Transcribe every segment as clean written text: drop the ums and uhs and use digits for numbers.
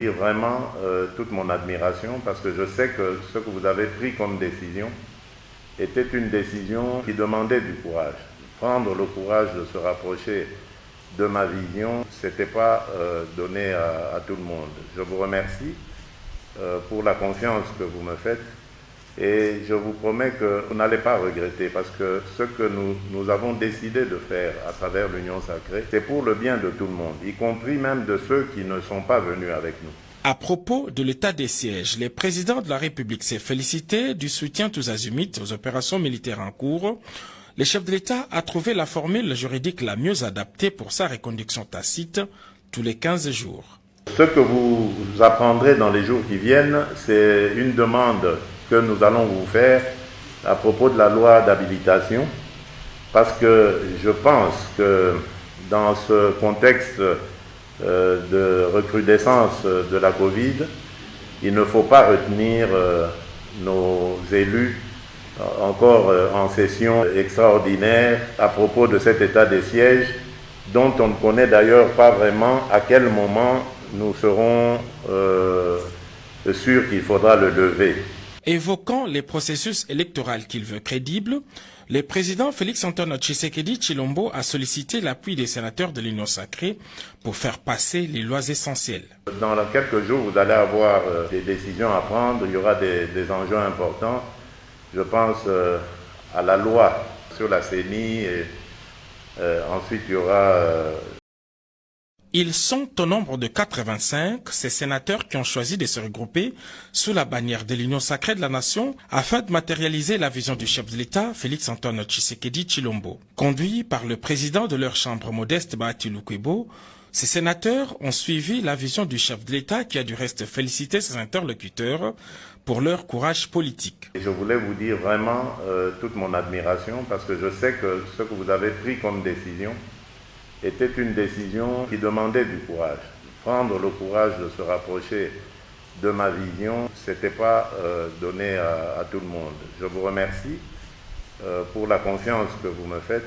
Vraiment toute mon admiration parce que je sais que ce que vous avez pris comme décision était une décision qui demandait du courage. Prendre le courage de se rapprocher de ma vision, ce n'était pas donné à tout le monde. Je vous remercie pour la confiance que vous me faites et je vous promets que vous n'allez pas regretter parce que ce que nous avons décidé de faire à travers l'Union Sacrée, c'est pour le bien de tout le monde, y compris même de ceux qui ne sont pas venus avec nous. À propos de l'état des sièges, le président de la République s'est félicité du soutien tous azimuts aux opérations militaires en cours. Le chef de l'État a trouvé la formule juridique la mieux adaptée pour sa reconduction tacite tous les 15 jours. Ce que vous apprendrez dans les jours qui viennent, c'est une demande que nous allons vous faire à propos de la loi d'habilitation, parce que je pense que dans ce contexte de recrudescence de la Covid, il ne faut pas retenir nos élus encore en session extraordinaire à propos de cet état des sièges, dont on ne connaît d'ailleurs pas vraiment à quel moment nous serons sûrs qu'il faudra le lever. Évoquant les processus électoraux qu'il veut crédibles, le président Félix-Antoine Tshisekedi Tshilombo a sollicité l'appui des sénateurs de l'Union Sacrée pour faire passer les lois essentielles. Dans quelques jours, vous allez avoir des décisions à prendre, il y aura des enjeux importants. Je pense à la loi sur la CENI et ensuite il y aura... Ils sont au nombre de 85, ces sénateurs qui ont choisi de se regrouper sous la bannière de l'Union Sacrée de la Nation afin de matérialiser la vision du chef de l'État, Félix-Antoine Tshisekedi Tshilombo. Conduits par le président de leur chambre modeste, Bahati Lukwebo, ces sénateurs ont suivi la vision du chef de l'État qui a du reste félicité ses interlocuteurs pour leur courage politique. Et je voulais vous dire vraiment toute mon admiration parce que je sais que ce que vous avez pris comme décision était une décision qui demandait du courage. Prendre le courage de se rapprocher de ma vision, ce n'était pas donné à tout le monde. Je vous remercie pour la confiance que vous me faites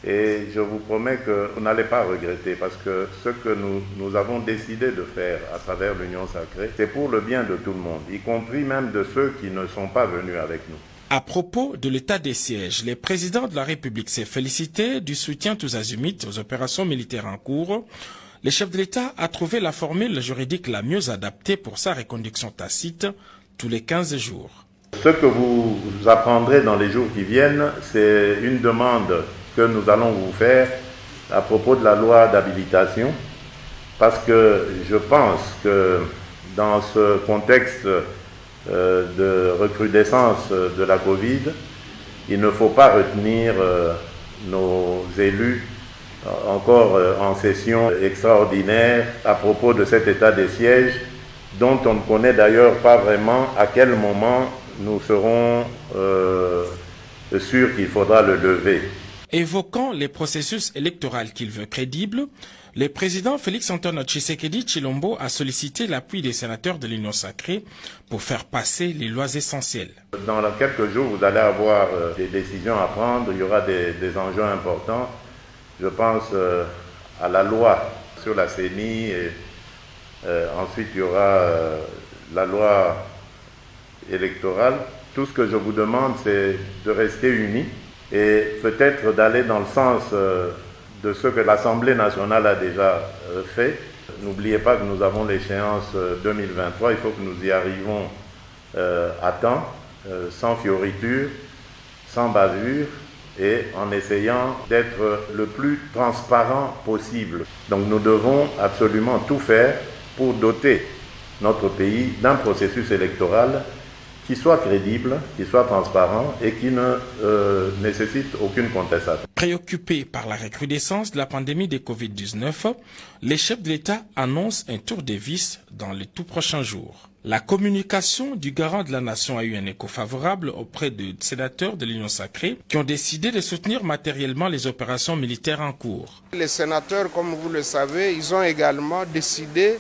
et je vous promets que vous n'allez pas regretter parce que ce que nous avons décidé de faire à travers l'Union Sacrée, c'est pour le bien de tout le monde, y compris même de ceux qui ne sont pas venus avec nous. À propos de l'état des sièges, le président de la République s'est félicité du soutien tous azimuts aux opérations militaires en cours. Le chef de l'État a trouvé la formule juridique la mieux adaptée pour sa reconduction tacite tous les 15 jours. Ce que vous apprendrez dans les jours qui viennent, c'est une demande que nous allons vous faire à propos de la loi d'habilitation, parce que je pense que dans ce contexte de recrudescence de la Covid, il ne faut pas retenir nos élus encore en session extraordinaire à propos de cet état des sièges, dont on ne connaît d'ailleurs pas vraiment à quel moment nous serons sûrs qu'il faudra le lever. Évoquant les processus électoraux qu'il veut crédibles, le président Félix-Antoine Tshisekedi Tshilombo a sollicité l'appui des sénateurs de l'Union Sacrée pour faire passer les lois essentielles. Dans quelques jours, vous allez avoir des décisions à prendre, il y aura des enjeux importants. Je pense à la loi sur la CENI et ensuite il y aura la loi électorale. Tout ce que je vous demande, c'est de rester unis et peut-être d'aller dans le sens de ce que l'Assemblée nationale a déjà fait. N'oubliez pas que nous avons l'échéance 2023, il faut que nous y arrivons à temps, sans fioriture, sans bavure et en essayant d'être le plus transparent possible. Donc nous devons absolument tout faire pour doter notre pays d'un processus électoral qui soit crédible, qui soit transparent et qui ne nécessite aucune contestation. Préoccupé par la recrudescence de la pandémie de Covid-19, les chefs de l'État annoncent un tour de vis dans les tout prochains jours. La communication du garant de la nation a eu un écho favorable auprès des sénateurs de l'Union Sacrée qui ont décidé de soutenir matériellement les opérations militaires en cours. Les sénateurs, comme vous le savez, ils ont également décidé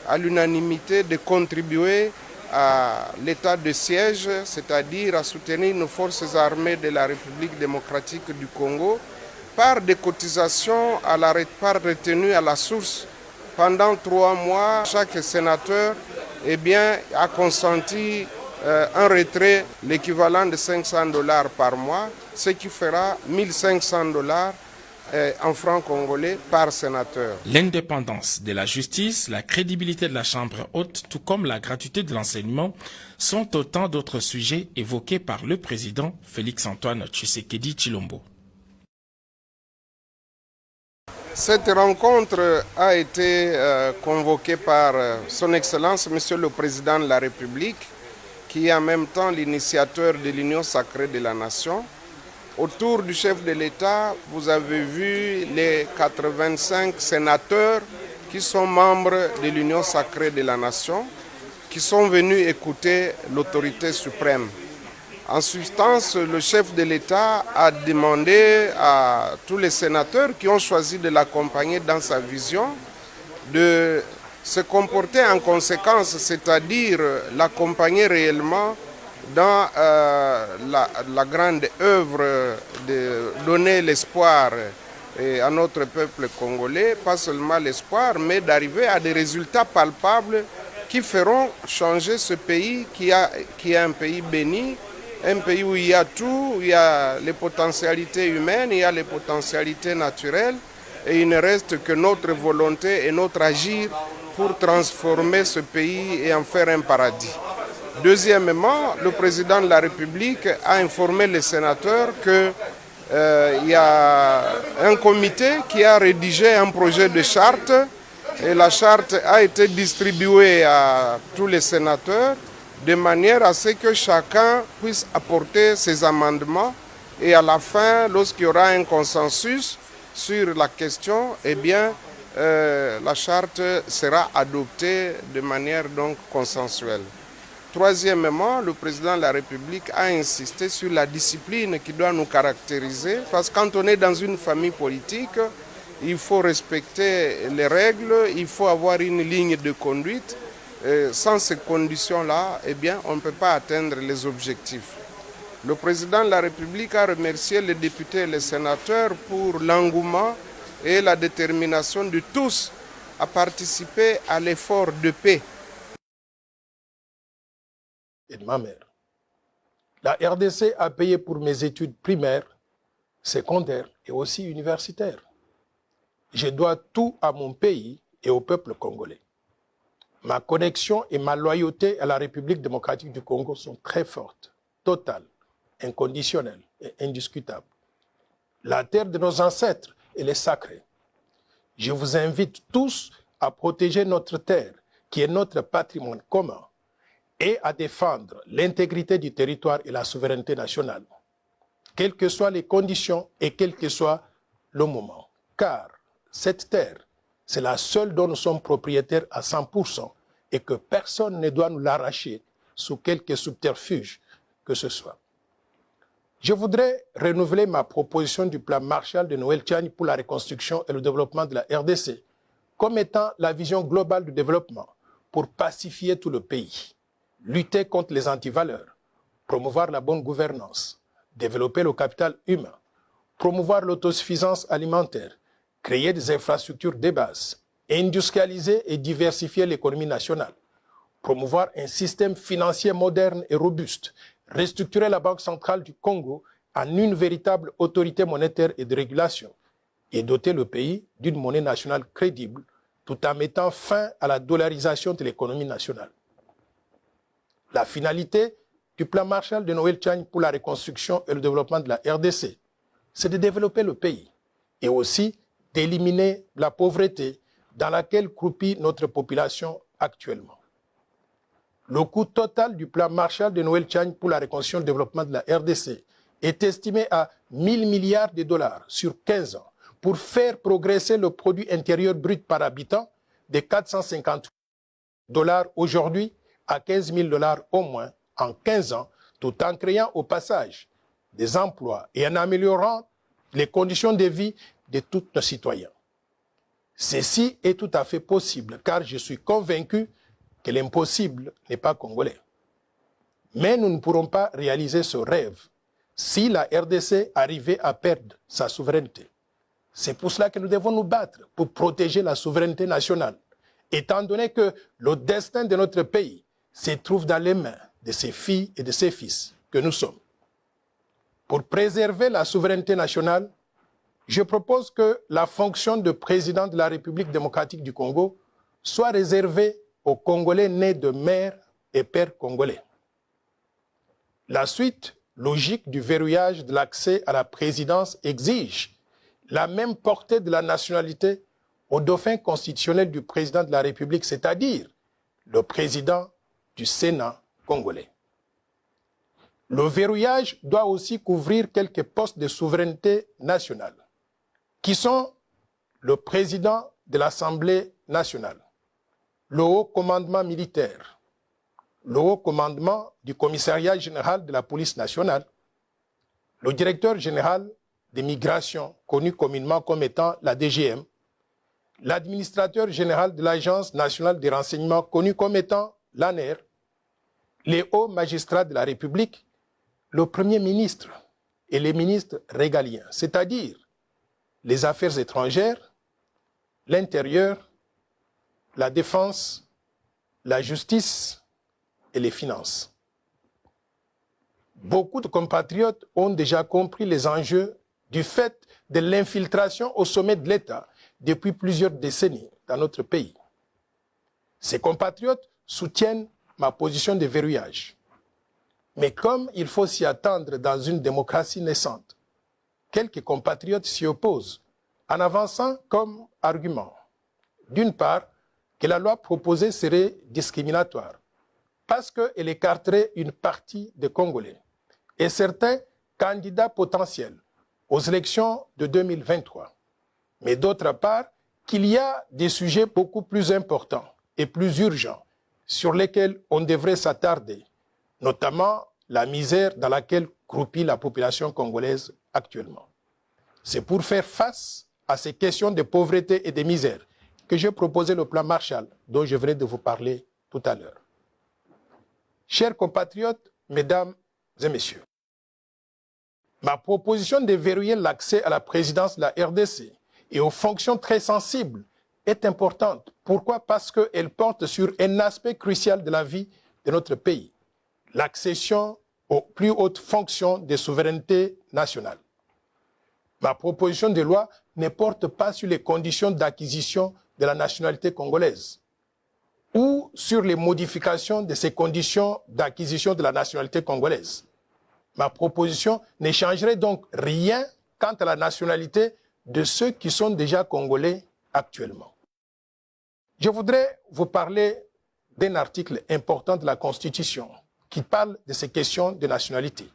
à l'unanimité de contribuer à l'état de siège, c'est-à-dire à soutenir nos forces armées de la République démocratique du Congo par des cotisations par retenues à la source pendant 3 mois, chaque sénateur a consenti un retrait, l'équivalent de $500 par mois, ce qui fera $1 500 en francs congolais par sénateur. L'indépendance de la justice, la crédibilité de la Chambre haute, tout comme la gratuité de l'enseignement, sont autant d'autres sujets évoqués par le président Félix-Antoine Tshisekedi Tshilombo. Cette rencontre a été convoquée par son Excellence, Monsieur le Président de la République, qui est en même temps l'initiateur de l'Union sacrée de la Nation. Autour du chef de l'État, vous avez vu les 85 sénateurs qui sont membres de l'Union sacrée de la Nation, qui sont venus écouter l'autorité suprême. En substance, le chef de l'État a demandé à tous les sénateurs qui ont choisi de l'accompagner dans sa vision de se comporter en conséquence, c'est-à-dire l'accompagner réellement dans la grande œuvre de donner l'espoir à notre peuple congolais, pas seulement l'espoir, mais d'arriver à des résultats palpables qui feront changer ce pays qui est un pays béni, un pays où il y a tout, où il y a les potentialités humaines, il y a les potentialités naturelles, et il ne reste que notre volonté et notre agir pour transformer ce pays et en faire un paradis. Deuxièmement, le président de la République a informé les sénateurs qu'il y a un comité qui a rédigé un projet de charte et la charte a été distribuée à tous les sénateurs de manière à ce que chacun puisse apporter ses amendements et à la fin, lorsqu'il y aura un consensus sur la question, la charte sera adoptée de manière donc consensuelle. Troisièmement, le président de la République a insisté sur la discipline qui doit nous caractériser, parce que quand on est dans une famille politique, il faut respecter les règles, il faut avoir une ligne de conduite. Sans ces conditions-là, on ne peut pas atteindre les objectifs. Le président de la République a remercié les députés et les sénateurs pour l'engouement et la détermination de tous à participer à l'effort de paix. Et de ma mère. La RDC a payé pour mes études primaires, secondaires et aussi universitaires. Je dois tout à mon pays et au peuple congolais. Ma connexion et ma loyauté à la République démocratique du Congo sont très fortes, totales, inconditionnelles et indiscutables. La terre de nos ancêtres, elle est sacrée. Je vous invite tous à protéger notre terre, qui est notre patrimoine commun, et à défendre l'intégrité du territoire et la souveraineté nationale, quelles que soient les conditions et quel que soit le moment. Car cette terre, c'est la seule dont nous sommes propriétaires à 100% et que personne ne doit nous l'arracher sous quelque subterfuge que ce soit. Je voudrais renouveler ma proposition du plan Marshall de Noël Tchani pour la reconstruction et le développement de la RDC comme étant la vision globale du développement pour pacifier tout le pays, lutter contre les antivaleurs, promouvoir la bonne gouvernance, développer le capital humain, promouvoir l'autosuffisance alimentaire, créer des infrastructures de base, industrialiser et diversifier l'économie nationale, promouvoir un système financier moderne et robuste, restructurer la Banque centrale du Congo en une véritable autorité monétaire et de régulation et doter le pays d'une monnaie nationale crédible tout en mettant fin à la dollarisation de l'économie nationale. La finalité du plan Marshall de Noël Tchani pour la reconstruction et le développement de la RDC, c'est de développer le pays et aussi d'éliminer la pauvreté dans laquelle croupit notre population actuellement. Le coût total du plan Marshall de Noël Tchani pour la reconstruction et le développement de la RDC est estimé à 1 000 milliards de dollars sur 15 ans pour faire progresser le produit intérieur brut par habitant de 450 $ aujourd'hui à 15 000 $ au moins en 15 ans, tout en créant au passage des emplois et en améliorant les conditions de vie de tous nos citoyens. Ceci est tout à fait possible car je suis convaincu que l'impossible n'est pas congolais. Mais nous ne pourrons pas réaliser ce rêve si la RDC arrivait à perdre sa souveraineté. C'est pour cela que nous devons nous battre, pour protéger la souveraineté nationale, étant donné que le destin de notre pays se trouve dans les mains de ses filles et de ses fils que nous sommes. Pour préserver la souveraineté nationale, je propose que la fonction de président de la République démocratique du Congo soit réservée aux Congolais nés de mère et père congolais. La suite logique du verrouillage de l'accès à la présidence exige la même portée de la nationalité au dauphin constitutionnel du président de la République, c'est-à-dire le président du Sénat congolais. Le verrouillage doit aussi couvrir quelques postes de souveraineté nationale, qui sont le président de l'Assemblée nationale, le haut commandement militaire, le haut commandement du commissariat général de la police nationale, le directeur général des migrations, connu communément comme étant la DGM, l'administrateur général de l'Agence nationale des renseignements, connu comme étant l'ANER, les hauts magistrats de la République, le Premier ministre et les ministres régaliens, c'est-à-dire les affaires étrangères, l'intérieur, la défense, la justice et les finances. Beaucoup de compatriotes ont déjà compris les enjeux du fait de l'infiltration au sommet de l'État depuis plusieurs décennies dans notre pays. Ces compatriotes soutiennent ma position de verrouillage. Mais comme il faut s'y attendre dans une démocratie naissante, quelques compatriotes s'y opposent en avançant comme argument, d'une part, que la loi proposée serait discriminatoire parce qu'elle écarterait une partie des Congolais et certains candidats potentiels aux élections de 2023. Mais d'autre part, qu'il y a des sujets beaucoup plus importants et plus urgents sur lesquels on devrait s'attarder, notamment la misère dans laquelle croupit la population congolaise actuellement. C'est pour faire face à ces questions de pauvreté et de misère que j'ai proposé le plan Marshall, dont je venais de vous parler tout à l'heure. Chers compatriotes, mesdames et messieurs, ma proposition de verrouiller l'accès à la présidence de la RDC et aux fonctions très sensibles est importante. Pourquoi? Parce qu'elle porte sur un aspect crucial de la vie de notre pays, l'accession aux plus hautes fonctions de souveraineté nationale. Ma proposition de loi ne porte pas sur les conditions d'acquisition de la nationalité congolaise ou sur les modifications de ces conditions d'acquisition de la nationalité congolaise. Ma proposition ne changerait donc rien quant à la nationalité de ceux qui sont déjà congolais actuellement. Je voudrais vous parler d'un article important de la Constitution qui parle de ces questions de nationalité.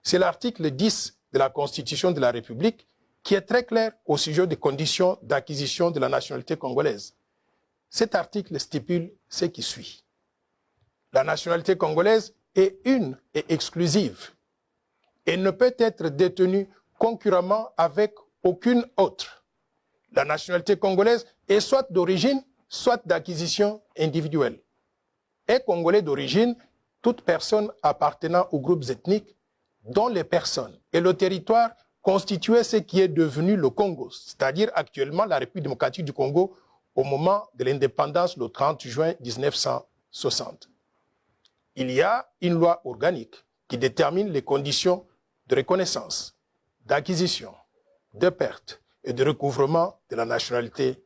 C'est l'article 10 de la Constitution de la République qui est très clair au sujet des conditions d'acquisition de la nationalité congolaise. Cet article stipule ce qui suit. La nationalité congolaise est une et exclusive. Elle ne peut être détenue concurremment avec aucune autre. La nationalité congolaise est soit d'origine, soit d'acquisition individuelle. Est congolais d'origine toute personne appartenant aux groupes ethniques dont les personnes et le territoire constituaient ce qui est devenu le Congo, c'est-à-dire actuellement la République démocratique du Congo au moment de l'indépendance le 30 juin 1960. Il y a une loi organique qui détermine les conditions de reconnaissance, d'acquisition, de perte et de recouvrement de la nationalité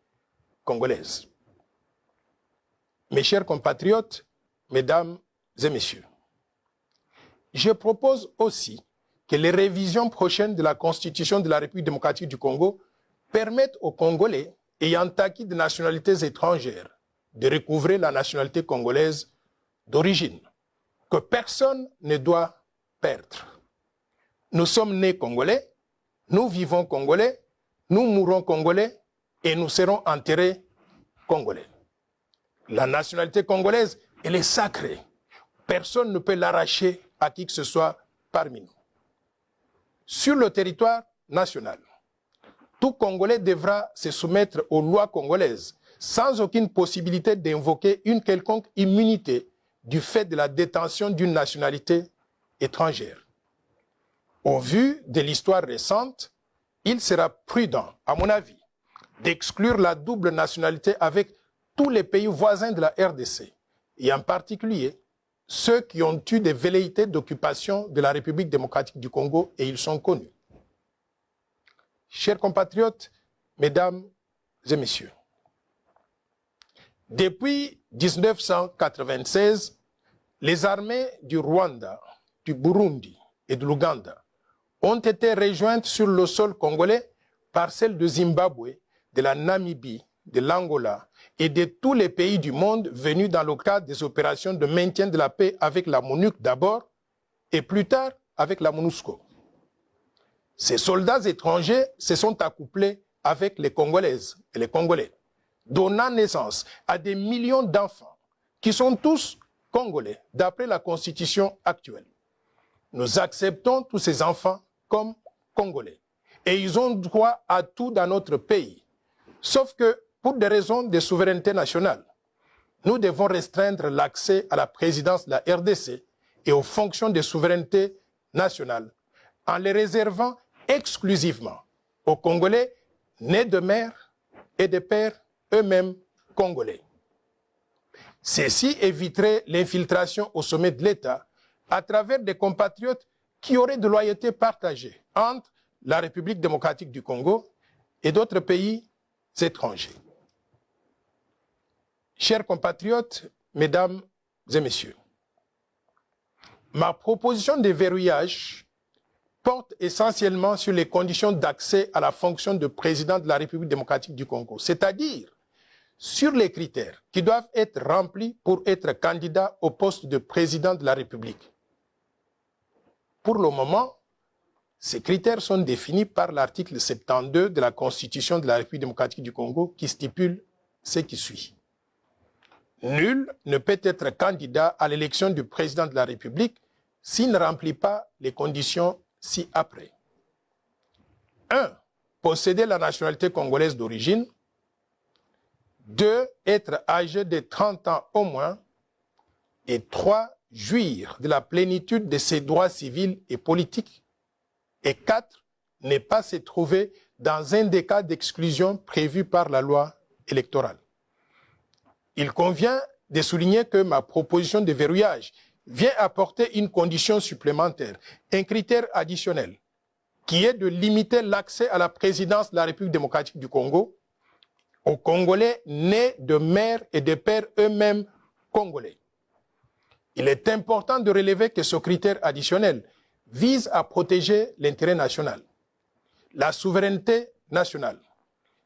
congolaise. Mes chers compatriotes, mesdames et messieurs, je propose aussi que les révisions prochaines de la Constitution de la République démocratique du Congo permettent aux Congolais ayant acquis des nationalités étrangères de recouvrer la nationalité congolaise d'origine, que personne ne doit perdre. Nous sommes nés Congolais, nous vivons Congolais, nous mourrons Congolais et nous serons enterrés Congolais. La nationalité congolaise, elle est sacrée. Personne ne peut l'arracher à qui que ce soit parmi nous. Sur le territoire national, tout Congolais devra se soumettre aux lois congolaises sans aucune possibilité d'invoquer une quelconque immunité du fait de la détention d'une nationalité étrangère. Au vu de l'histoire récente il sera prudent, à mon avis, d'exclure la double nationalité avec tous les pays voisins de la RDC, et en particulier ceux qui ont eu des velléités d'occupation de la République démocratique du Congo, et ils sont connus. Chers compatriotes, mesdames et messieurs, depuis 1996, les armées du Rwanda, du Burundi et de l'Ouganda ont été rejointes sur le sol congolais par celles de Zimbabwe, de la Namibie, de l'Angola et de tous les pays du monde venus dans le cadre des opérations de maintien de la paix avec la MONUC d'abord et plus tard avec la MONUSCO. Ces soldats étrangers se sont accouplés avec les Congolaises et les Congolais, donnant naissance à des millions d'enfants qui sont tous Congolais d'après la constitution actuelle. Nous acceptons tous ces enfants comme Congolais et ils ont droit à tout dans notre pays. Sauf que, pour des raisons de souveraineté nationale, nous devons restreindre l'accès à la présidence de la RDC et aux fonctions de souveraineté nationale en les réservant exclusivement aux Congolais nés de mères et de pères eux-mêmes congolais. Ceci éviterait l'infiltration au sommet de l'État à travers des compatriotes qui auraient de loyauté partagée entre la République démocratique du Congo et d'autres pays étrangers. Chers compatriotes, mesdames et messieurs, ma proposition de verrouillage porte essentiellement sur les conditions d'accès à la fonction de président de la République démocratique du Congo, c'est-à-dire sur les critères qui doivent être remplis pour être candidat au poste de président de la République. Pour le moment, ces critères sont définis par l'article 72 de la Constitution de la République démocratique du Congo qui stipule ce qui suit. Nul ne peut être candidat à l'élection du président de la République s'il ne remplit pas les conditions ci-après. 1. Posséder la nationalité congolaise d'origine. 2. Être âgé de 30 ans au moins. Et 3. Jouir de la plénitude de ses droits civils et politiques. Et 4. Ne pas se trouver dans un des cas d'exclusion prévus par la loi électorale. Il convient de souligner que ma proposition de verrouillage vient apporter une condition supplémentaire, un critère additionnel, qui est de limiter l'accès à la présidence de la République démocratique du Congo aux Congolais nés de mères et de pères eux-mêmes congolais. Il est important de relever que ce critère additionnel vise à protéger l'intérêt national, la souveraineté nationale,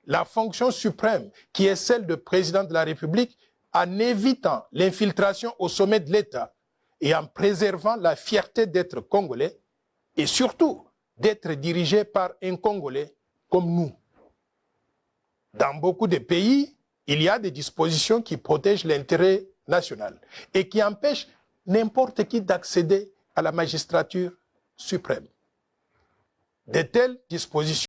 la fonction suprême qui est celle de président de la République en évitant l'infiltration au sommet de l'État et en préservant la fierté d'être Congolais et surtout d'être dirigé par un Congolais comme nous. Dans beaucoup de pays, il y a des dispositions qui protègent l'intérêt national et qui empêchent n'importe qui d'accéder à la magistrature suprême. De telles dispositions